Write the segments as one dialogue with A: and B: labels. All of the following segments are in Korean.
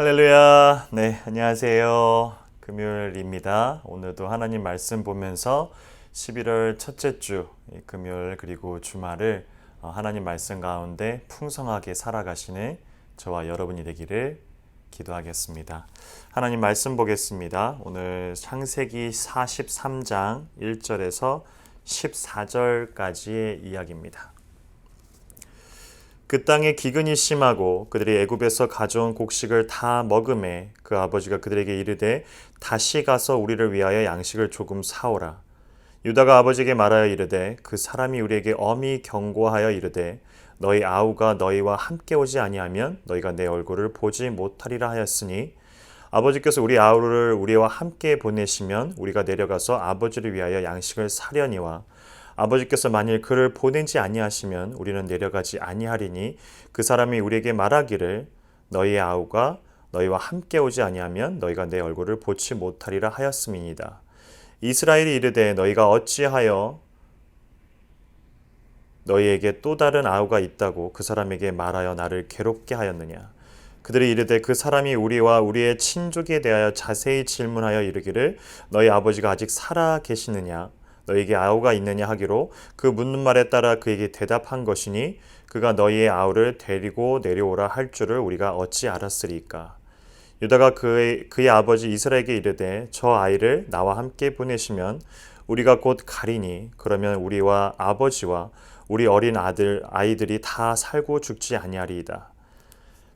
A: 할렐루야. 네, 안녕하세요. 금요일입니다. 오늘도 하나님 말씀 보면서 11월 첫째 주 금요일 그리고 주말을 하나님 말씀 가운데 풍성하게 살아가시는 저와 여러분이 되기를 기도하겠습니다. 하나님 말씀 보겠습니다. 오늘 창세기 43장 1절에서 14절까지의 이야기입니다. 그 땅에 기근이 심하고 그들이 애굽에서 가져온 곡식을 다 먹음에 그 아버지가 그들에게 이르되 다시 가서 우리를 위하여 양식을 조금 사오라. 유다가 아버지에게 말하여 이르되 그 사람이 우리에게 엄히 경고하여 이르되 너희 아우가 너희와 함께 오지 아니하면 너희가 내 얼굴을 보지 못하리라 하였으니 아버지께서 우리 아우를 우리와 함께 보내시면 우리가 내려가서 아버지를 위하여 양식을 사려니와 아버지께서 만일 그를 보내지 아니하시면 우리는 내려가지 아니하리니 그 사람이 우리에게 말하기를 너희의 아우가 너희와 함께 오지 아니하면 너희가 내 얼굴을 보지 못하리라 하였음이니이다. 이스라엘이 이르되 너희가 어찌하여 너희에게 또 다른 아우가 있다고 그 사람에게 말하여 나를 괴롭게 하였느냐. 그들이 이르되 그 사람이 우리와 우리의 친족에 대하여 자세히 질문하여 이르기를 너희 아버지가 아직 살아 계시느냐 너희에게 아우가 있느냐 하기로 그 묻는 말에 따라 그에게 대답한 것이니 그가 너희의 아우를 데리고 내려오라 할 줄을 우리가 어찌 알았으리까. 유다가 그의 아버지 이스라엘에게 이르되 저 아이를 나와 함께 보내시면 우리가 곧 가리니 그러면 우리와 아버지와 우리 어린 아이들이 다 살고 죽지 아니하리이다.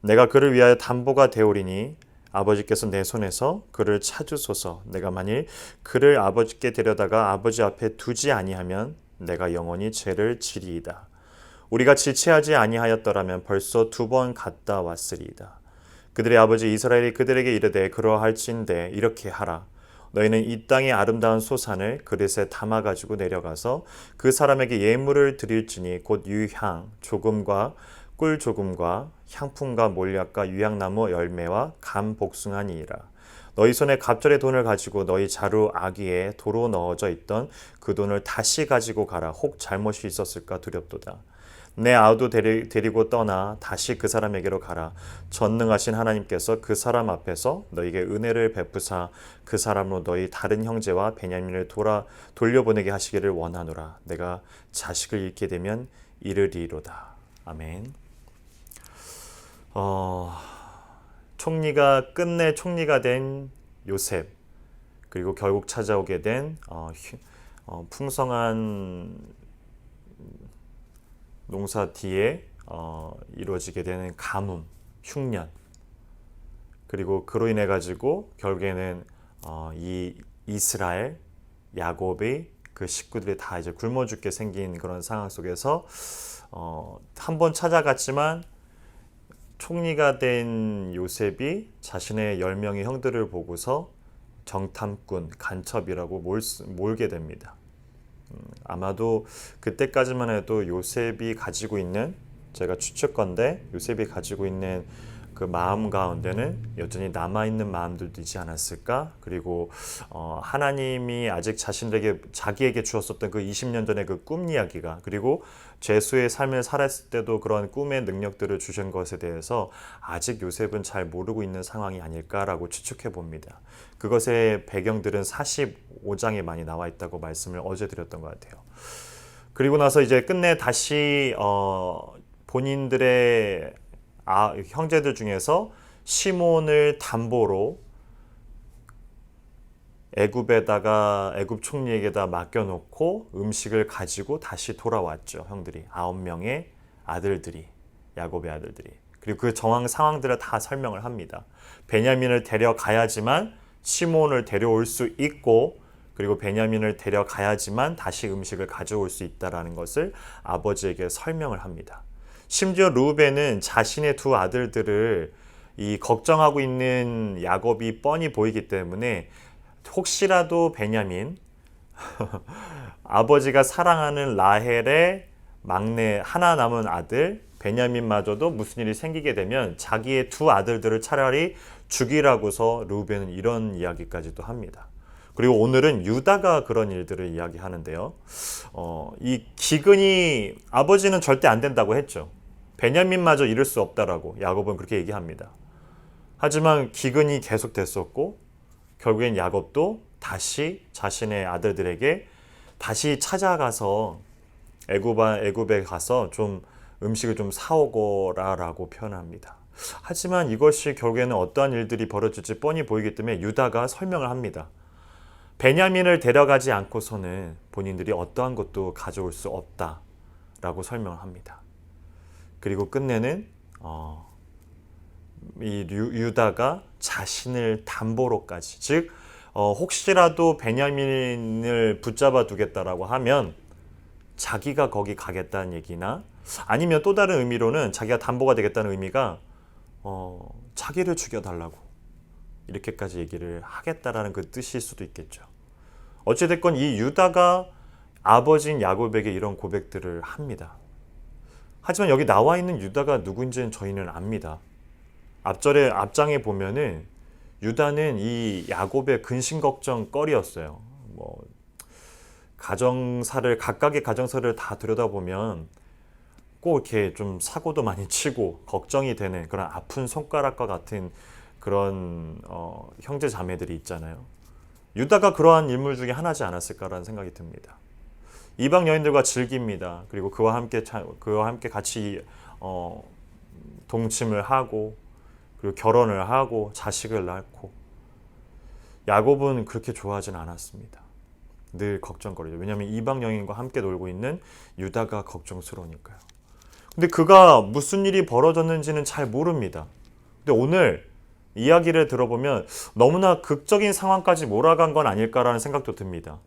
A: 내가 그를 위하여 담보가 되오리니 아버지께서 내 손에서 그를 찾으소서. 내가 만일 그를 아버지께 데려다가 아버지 앞에 두지 아니하면 내가 영원히 죄를 지리이다. 우리가 지체하지 아니하였더라면 벌써 2번 갔다 왔으리이다. 그들의 아버지 이스라엘이 그들에게 이르되 그러할진대 이렇게 하라. 너희는 이 땅의 아름다운 소산을 그릇에 담아가지고 내려가서 그 사람에게 예물을 드릴지니 곧 유향 조금과 꿀 조금과 향품과 몰약과 유향나무 열매와 감 복숭아니이라. 너희 손에 갑절의 돈을 가지고 너희 자루 아기에 도로 넣어져 있던 그 돈을 다시 가지고 가라. 혹 잘못이 있었을까 두렵도다. 내 아우도 데리고 떠나 다시 그 사람에게로 가라. 전능하신 하나님께서 그 사람 앞에서 너희에게 은혜를 베푸사 그 사람으로 너희 다른 형제와 베냐민을 돌려보내게 하시기를 원하노라. 내가 자식을 잃게 되면 이르리로다. 아멘. 끝내 총리가 된 요셉, 그리고 결국 찾아오게 된 풍성한 농사 뒤에 이루어지게 되는 가뭄, 흉년, 그리고 그로 인해 가지고 결국에는 이 이스라엘, 야곱의 그 식구들이 다 이제 굶어 죽게 생긴 그런 상황 속에서 한 번 찾아갔지만 총리가 된 요셉이 자신의 10명의 형들을 보고서 정탐꾼, 간첩이라고 몰게 됩니다. 아마도 그때까지만 해도 요셉이 가지고 있는, 제가 추측건데 요셉이 가지고 있는 그 마음 가운데는 여전히 남아있는 마음들도 있지 않았을까. 그리고 하나님이 아직 자기에게 주었었던 그 20년 전의 그 꿈 이야기가, 그리고 죄수의 삶을 살았을 때도 그런 꿈의 능력들을 주신 것에 대해서 아직 요셉은 잘 모르고 있는 상황이 아닐까라고 추측해 봅니다. 그것의 배경들은 45장에 많이 나와 있다고 말씀을 어제 드렸던 것 같아요. 그리고 나서 이제 끝내 다시 본인들의 형제들 중에서 시몬을 담보로 애굽 총리에게다 맡겨놓고 음식을 가지고 다시 돌아왔죠. 형들이 9명의 아들들이, 야곱의 아들들이. 그리고 그 상황들을 다 설명을 합니다. 베냐민을 데려가야지만 시몬을 데려올 수 있고, 그리고 베냐민을 데려가야지만 다시 음식을 가져올 수 있다라는 것을 아버지에게 설명을 합니다. 심지어 르우벤은 자신의 2 아들들을 걱정하고 있는 야곱이 뻔히 보이기 때문에 혹시라도 베냐민, 아버지가 사랑하는 라헬의 막내 하나 남은 아들 베냐민마저도 무슨 일이 생기게 되면 자기의 2 아들들을 차라리 죽이라고서 르우벤은 이런 이야기까지도 합니다. 그리고 오늘은 유다가 그런 일들을 이야기하는데요. 이 기근이 아버지는 절대 안 된다고 했죠. 베냐민마저 잃을 수 없다라고 야곱은 그렇게 얘기합니다. 하지만 기근이 계속됐었고 결국엔 야곱도 다시 자신의 아들들에게 다시 찾아가서 애굽에 가서 좀 음식을 좀 사오거라라고 표현합니다. 하지만 이것이 결국에는 어떠한 일들이 벌어질지 뻔히 보이기 때문에 유다가 설명을 합니다. 베냐민을 데려가지 않고서는 본인들이 어떠한 것도 가져올 수 없다라고 설명을 합니다. 그리고 끝내는 이 유다가 자신을 담보로까지, 즉 혹시라도 베냐민을 붙잡아 두겠다라고 하면 자기가 거기 가겠다는 얘기나, 아니면 또 다른 의미로는 자기가 담보가 되겠다는 의미가 자기를 죽여달라고 이렇게까지 얘기를 하겠다라는 그 뜻일 수도 있겠죠. 어찌됐건 이 유다가 아버지인 야곱에게 이런 고백들을 합니다. 하지만 여기 나와 있는 유다가 누구인지는 저희는 압니다. 앞장에 보면은 유다는 이 야곱의 근심 걱정거리였어요. 각각의 가정사를 다 들여다보면 꼭 이렇게 좀 사고도 많이 치고 걱정이 되는 그런 아픈 손가락과 같은 그런 형제 자매들이 있잖아요. 유다가 그러한 인물 중에 하나지 않았을까라는 생각이 듭니다. 이방 여인들과 즐깁니다. 그리고 그와 함께 같이 동침을 하고, 그리고 결혼을 하고 자식을 낳고. 야곱은 그렇게 좋아하진 않았습니다. 늘 걱정거리죠. 왜냐하면 이방 여인과 함께 놀고 있는 유다가 걱정스러우니까요. 근데 그가 무슨 일이 벌어졌는지는 잘 모릅니다. 근데 오늘 이야기를 들어보면 너무나 극적인 상황까지 몰아간 건 아닐까라는 생각도 듭니다.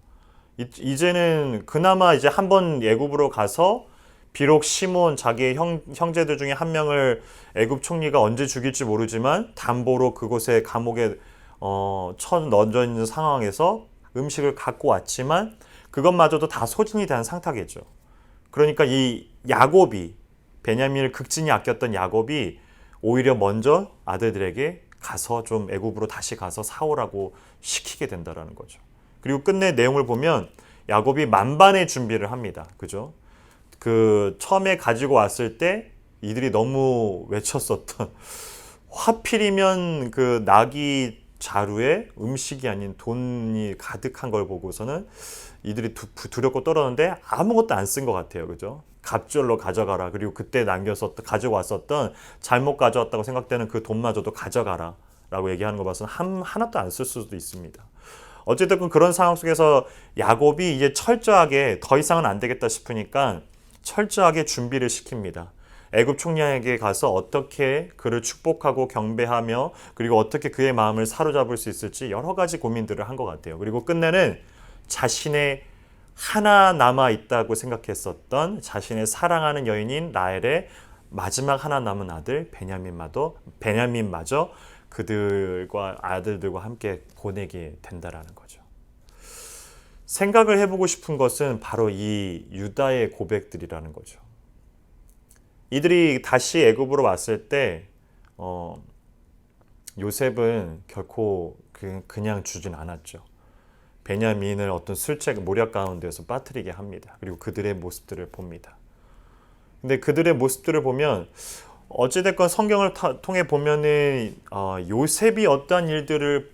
A: 이제는 그나마 이제 한번 애굽으로 가서 비록 시몬 자기의 형제들 중에 한 명을 애굽 총리가 언제 죽일지 모르지만 담보로 그곳에 감옥에 넣어져 있는 상황에서 음식을 갖고 왔지만 그것마저도 다 소진이 된 상태겠죠. 그러니까 이 야곱이, 베냐민을 극진히 아꼈던 야곱이 오히려 먼저 아들들에게 가서 좀 애굽으로 다시 가서 사오라고 시키게 된다라는 거죠. 그리고 끝내 내용을 보면 야곱이 만반의 준비를 합니다. 그죠? 그 처음에 가지고 왔을 때 이들이 너무 외쳤었던, 하필이면 그 나귀 자루에 음식이 아닌 돈이 가득한 걸 보고서는 이들이 두렵고 떨었는데 아무것도 안 쓴 것 같아요. 그죠? 갑절로 가져가라. 그리고 그때 가지고 왔었던 잘못 가져왔다고 생각되는 그 돈마저도 가져가라 라고 얘기하는 거 봐서는 하나도 안 쓸 수도 있습니다. 어쨌든 그런 상황 속에서 야곱이 이제 철저하게 더 이상은 안 되겠다 싶으니까 철저하게 준비를 시킵니다. 애굽 총리에게 가서 어떻게 그를 축복하고 경배하며 그리고 어떻게 그의 마음을 사로잡을 수 있을지 여러 가지 고민들을 한 것 같아요. 그리고 끝내는 자신의 하나 남아 있다고 생각했었던 자신의 사랑하는 여인인 라헬의 마지막 하나 남은 아들 베냐민마저 그들과 아들들과 함께 보내게 된다라는 거죠. 생각을 해보고 싶은 것은 바로 이 유다의 고백들이라는 거죠. 이들이 다시 애굽으로 왔을 때 요셉은 결코 그냥 주진 않았죠. 베냐민을 어떤 모략 가운데서 빠뜨리게 합니다. 그리고 그들의 모습들을 봅니다. 근데 그들의 모습들을 보면 어찌됐건 성경을 통해 보면은 요셉이 어떠한 일들을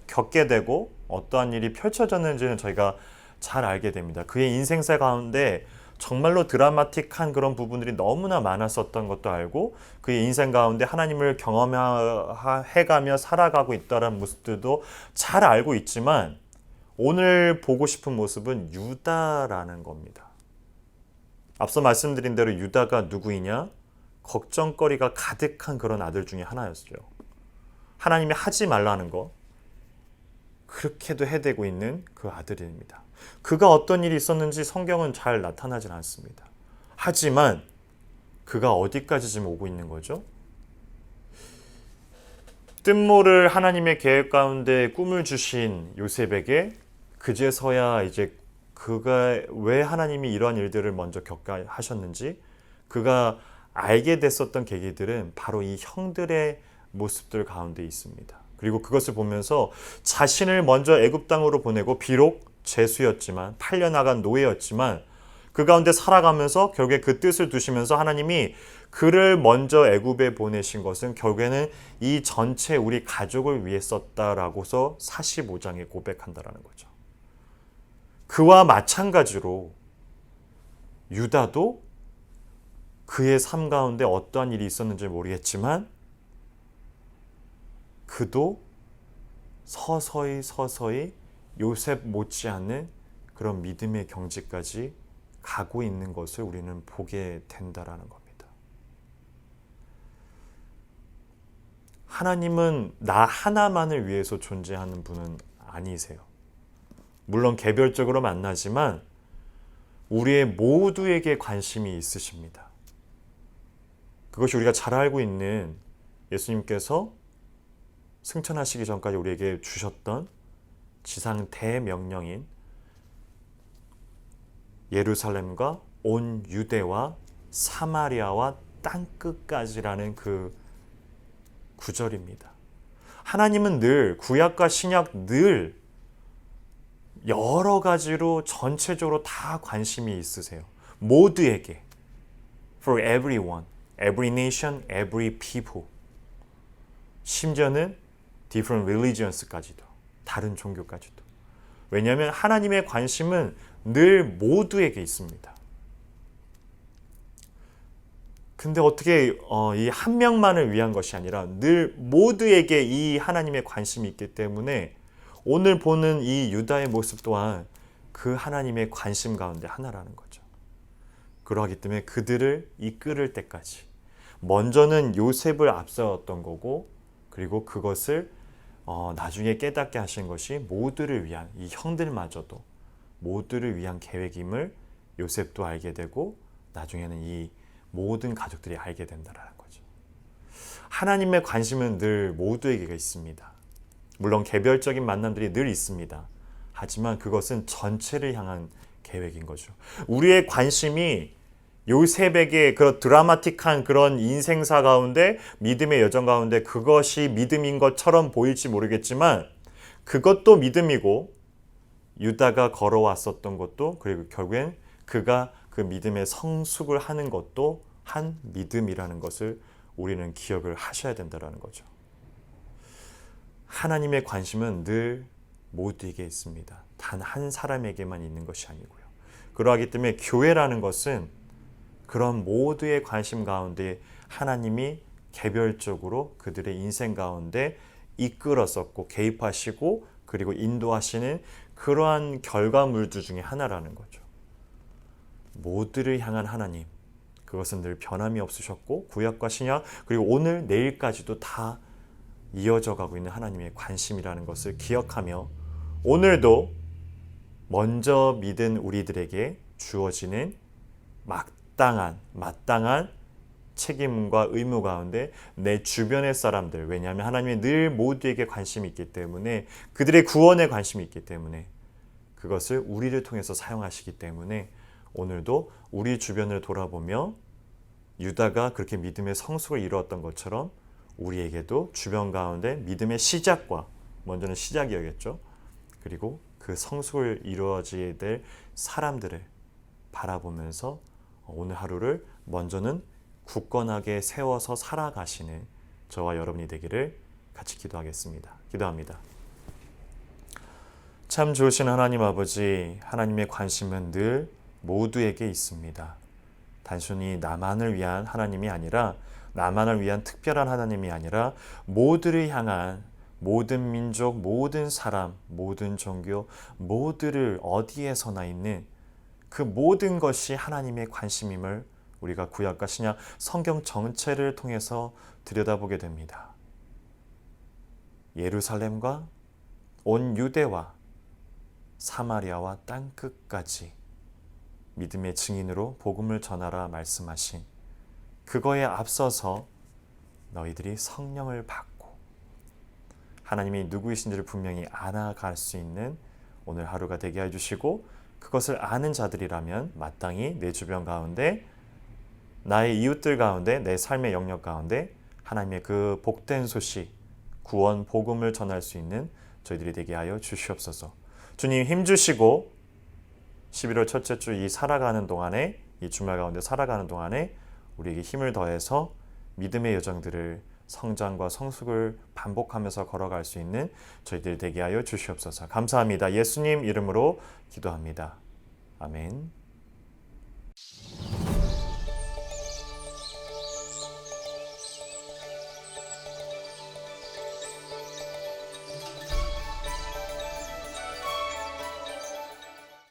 A: 겪게 되고 어떠한 일이 펼쳐졌는지는 저희가 잘 알게 됩니다. 그의 인생사 가운데 정말로 드라마틱한 그런 부분들이 너무나 많았었던 것도 알고 그의 인생 가운데 하나님을 경험해가며 살아가고 있다는 모습들도 잘 알고 있지만 오늘 보고 싶은 모습은 유다라는 겁니다. 앞서 말씀드린 대로 유다가 누구이냐? 걱정거리가 가득한 그런 아들 중에 하나였죠. 하나님이 하지 말라는 거 그렇게도 해대고 있는 그 아들입니다. 그가 어떤 일이 있었는지 성경은 잘 나타나진 않습니다. 하지만 그가 어디까지 지금 오고 있는 거죠? 뜻모를 하나님의 계획 가운데 꿈을 주신 요셉에게 그제서야 이제 그가 왜 하나님이 이러한 일들을 먼저 겪게 하셨는지 그가 알게 됐었던 계기들은 바로 이 형들의 모습들 가운데 있습니다. 그리고 그것을 보면서 자신을 먼저 애굽 땅으로 보내고 비록 죄수였지만 팔려나간 노예였지만 그 가운데 살아가면서 결국에 그 뜻을 두시면서 하나님이 그를 먼저 애굽에 보내신 것은 결국에는 이 전체 우리 가족을 위해 썼다라고서 45장에 고백한다라는 거죠. 그와 마찬가지로 유다도 그의 삶 가운데 어떠한 일이 있었는지 모르겠지만 그도 서서히 요셉 못지않은 그런 믿음의 경지까지 가고 있는 것을 우리는 보게 된다라는 겁니다. 하나님은 나 하나만을 위해서 존재하는 분은 아니세요. 물론 개별적으로 만나지만 우리의 모두에게 관심이 있으십니다. 그것이 우리가 잘 알고 있는 예수님께서 승천하시기 전까지 우리에게 주셨던 지상 대명령인 예루살렘과 온 유대와 사마리아와 땅끝까지라는 그 구절입니다. 하나님은 늘 구약과 신약 늘 여러 가지로 전체적으로 다 관심이 있으세요. 모두에게. For everyone, every nation, every people. 심지어는 different religions까지도. 다른 종교까지도. 왜냐하면 하나님의 관심은 늘 모두에게 있습니다. 근데 어떻게 이 한 명만을 위한 것이 아니라 늘 모두에게 이 하나님의 관심이 있기 때문에 오늘 보는 이 유다의 모습 또한 그 하나님의 관심 가운데 하나라는 거죠. 그러하기 때문에 그들을 이끌을 때까지 먼저는 요셉을 앞세웠던 거고 그리고 그것을 나중에 깨닫게 하신 것이 모두를 위한 이 형들마저도 모두를 위한 계획임을 요셉도 알게 되고 나중에는 이 모든 가족들이 알게 된다는 거죠. 하나님의 관심은 늘 모두에게 있습니다. 물론 개별적인 만남들이 늘 있습니다. 하지만 그것은 전체를 향한 계획인 거죠. 우리의 관심이 요셉에게 그런 드라마틱한 그런 인생사 가운데 믿음의 여정 가운데 그것이 믿음인 것처럼 보일지 모르겠지만 그것도 믿음이고 유다가 걸어왔었던 것도 그리고 결국엔 그가 그 믿음의 성숙을 하는 것도 한 믿음이라는 것을 우리는 기억을 하셔야 된다는 거죠. 하나님의 관심은 늘 모두에게 있습니다. 단 한 사람에게만 있는 것이 아니고요. 그러하기 때문에 교회라는 것은 그런 모두의 관심 가운데 하나님이 개별적으로 그들의 인생 가운데 이끌었었고 개입하시고 그리고 인도하시는 그러한 결과물들 중에 하나라는 거죠. 모두를 향한 하나님, 그것은 늘 변함이 없으셨고 구약과 신약 그리고 오늘 내일까지도 다 이어져 가고 있는 하나님의 관심이라는 것을 기억하며 오늘도 먼저 믿은 우리들에게 주어지는 마땅한 책임과 의무 가운데 내 주변의 사람들, 왜냐하면 하나님이 늘 모두에게 관심이 있기 때문에 그들의 구원에 관심이 있기 때문에 그것을 우리를 통해서 사용하시기 때문에 오늘도 우리 주변을 돌아보며 유다가 그렇게 믿음의 성숙을 이루었던 것처럼 우리에게도 주변 가운데 믿음의 시작과 먼저는 시작이었겠죠. 그리고 그 성숙을 이루어져야 될 사람들을 바라보면서 오늘 하루를 먼저는 굳건하게 세워서 살아가시는 저와 여러분이 되기를 같이 기도하겠습니다. 기도합니다. 참 좋으신 하나님 아버지, 하나님의 관심은 늘 모두에게 있습니다. 단순히 나만을 위한 하나님이 아니라 나만을 위한 특별한 하나님이 아니라 모두를 향한 모든 민족, 모든 사람, 모든 종교, 모두를 어디에서나 있는 그 모든 것이 하나님의 관심임을 우리가 구약과 신약 성경 전체를 통해서 들여다보게 됩니다. 예루살렘과 온 유대와 사마리아와 땅끝까지 믿음의 증인으로 복음을 전하라 말씀하신 그거에 앞서서 너희들이 성령을 받고 하나님이 누구이신지를 분명히 알아갈 수 있는 오늘 하루가 되게 해주시고 그것을 아는 자들이라면 마땅히 내 주변 가운데 나의 이웃들 가운데 내 삶의 영역 가운데 하나님의 그 복된 소식 구원 복음을 전할 수 있는 저희들이 되게 하여 주시옵소서. 주님 힘주시고 11월 첫째 주 이 살아가는 동안에, 이 주말 가운데 살아가는 동안에 우리에게 힘을 더해서 믿음의 여정들을, 성장과 성숙을 반복하면서 걸어갈 수 있는 저희들 되게 하여 주시옵소서. 감사합니다. 예수님 이름으로 기도합니다. 아멘.